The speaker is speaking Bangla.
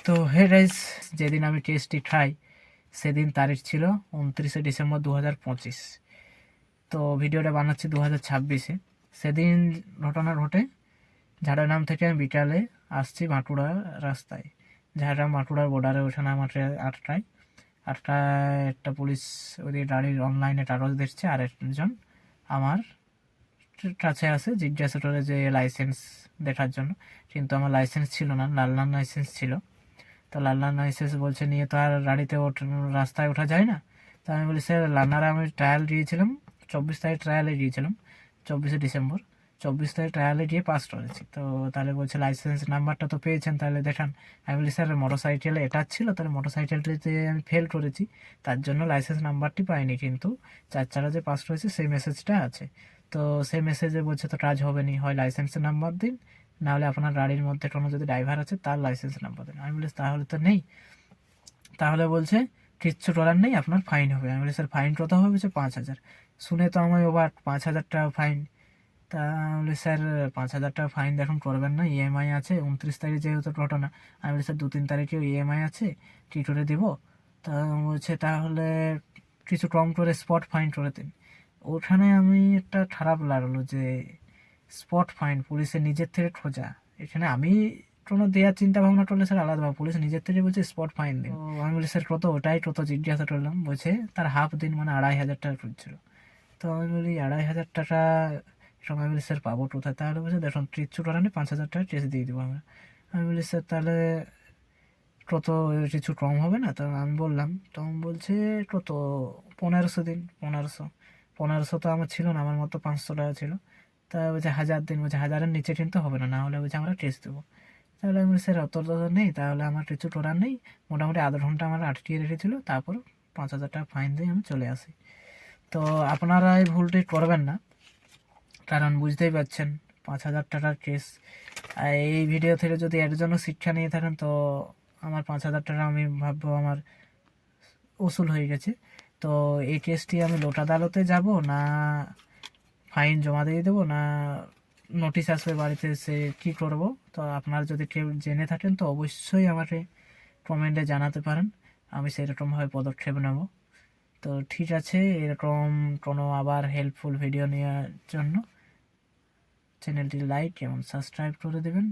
তো হে গাইস, যেদিন আমি টেস্টটি খাই সেদিন তারিখ ছিল 29শে ডিসেম্বর 2025। তো ভিডিওটা বানাচ্ছি 2026-এ। সেদিন ঘটনা ঘটে, ঝাড়গ্রাম থেকে আমি বিকালে আসছি বাঁকুড়া রাস্তায়। ঝাড়গ্রাম বাঁকুড়ার বর্ডারে ওঠানে আমার 8টায়। 8টায় একটা পুলিশ ওদের গাড়ির অনলাইনে কাগজ দিচ্ছে, আর একজন আমার কাছে আসে জিজ্ঞাসা করে যে লাইসেন্স দেখার জন্য। কিন্তু আমার লাইসেন্স ছিল না, লাল লাইসেন্স ছিল। তো লার্নার লাইসেন্স বলছে নিয়ে তো আর গাড়িতে রাস্তায় ওঠা যায় না। তো আমি বলি স্যার, লার্নারে আমি ট্রায়াল দিয়েছিলাম, 24 তারিখ ট্রায়ালে গিয়েছিলাম, 24শে ডিসেম্বর। 24 তারিখ ট্রায়ালে গিয়ে পাস করেছি। তো তাহলে বলছে লাইসেন্স নাম্বারটা তো পেয়েছেন, তাহলে দেখান। আমি বলি স্যার, মোটর সাইকেলে এটা ছিল, তাহলে মোটর সাইকেলটিতে আমি ফেল করেছি, তার জন্য লাইসেন্স নাম্বারটি পাইনি, কিন্তু 4 চাকা যে পাস করেছে সেই মেসেজটা আছে। তো সেই মেসেজে বলছে তো কাজ হবে নি, হয় লাইসেন্সের নাম্বার দিন, নাহলে আপনার গাড়ির মধ্যে কোনো যদি ড্রাইভার আছে তার লাইসেন্স নাম্বার দেন। আমি বলি তাহলে তো নেই। তাহলে বলছে কিচ্ছু করার নেই, আপনার ফাইন হবে। আমি বলি স্যার, ফাইন কত হবে? বলছে 5,000। শুনে তো আমি ওবার, 5,000 টাকা ফাইন! তা আমি বলি স্যার, 5,000 টাকা ফাইন দেখুন করবেন না, ইএমআই আছে, 29 তারিখ যেহেতু ঘটনা। আমি বলি স্যার, 2-3 তারিখেও ইএমআই আছে, কী করে দিব? তা বলছে তাহলে কিছু কম করে স্পট ফাইন করে দিন। ওখানে আমি একটা খারাপ লাগলো যে স্পট ফাইন পুলিশের নিজের থেকে খোঁজা। এখানে আমি কোনো দেওয়ার চিন্তা ভাবনা করলে স্যার আলাদা, পুলিশ নিজের থেকে বলছে স্পট ফাইন দিন। তো আমি বলি স্যার কত? ওটাই কত জিজ্ঞাসা করলাম। বলছে তার হাফ দিন, মানে 2,500 টাকা খুঁজছিল। তো আমি বলি 2,500 টাকা এরকম? আমি বলি স্যার পাবো কোথায়? তাহলে বলছে দেখুন, কিচ্ছু করার নেই, 5,000 টাকা টেস্ট দিয়ে দেবো আমরা। আমি বলি স্যার তাহলে কত, কিছু কম হবে না? তো আমি বললাম, তখন বলছে কত, 1,500 দিন। 1,500 তো আমার ছিল না, আমার মতো 500 টাকা ছিল। তা বলছে 1,000 দিন। বলছে 1,000-এর নিচে কিন্তু হবে না, না হলে বলছে আমরা টেস্ট দেবো। তাহলে আমি বলি স্যার অত তো নেই, তাহলে আমার কিছু করার নেই। মোটামুটি আধ ঘন্টা আমার আটকিয়ে রেখেছিল, তারপর 5,000 টাকা ফাইন দিয়ে আমি চলে আসি। তো আপনারা এই ভুলটি করবেন না, কারণ বুঝতেই পারছেন 5,000 টাকার কেস। আর এই ভিডিও থেকে যদি একজনও শিক্ষা নিয়ে থাকেন, তো আমার 5,000 টাকা আমি ভাববো আমার উসুল হয়ে গেছে। তো এই কেসটি আমি লোক আদালতে যাব, না ফাইন জমা দিয়ে দেবো, না নোটিশ আসবে বাড়িতে, সে কী করব? তো আপনারা যদি কেউ জেনে থাকেন তো অবশ্যই আমাকে কমেন্টে জানাতে পারেন, আমি সেরকমভাবে পদক্ষেপ নেব। তো ঠিক আছে, এরকম কোনো আবার হেল্পফুল ভিডিও নেওয়ার জন্য চ্যানেলটি লাইক এবং সাবস্ক্রাইব করে দেবেন।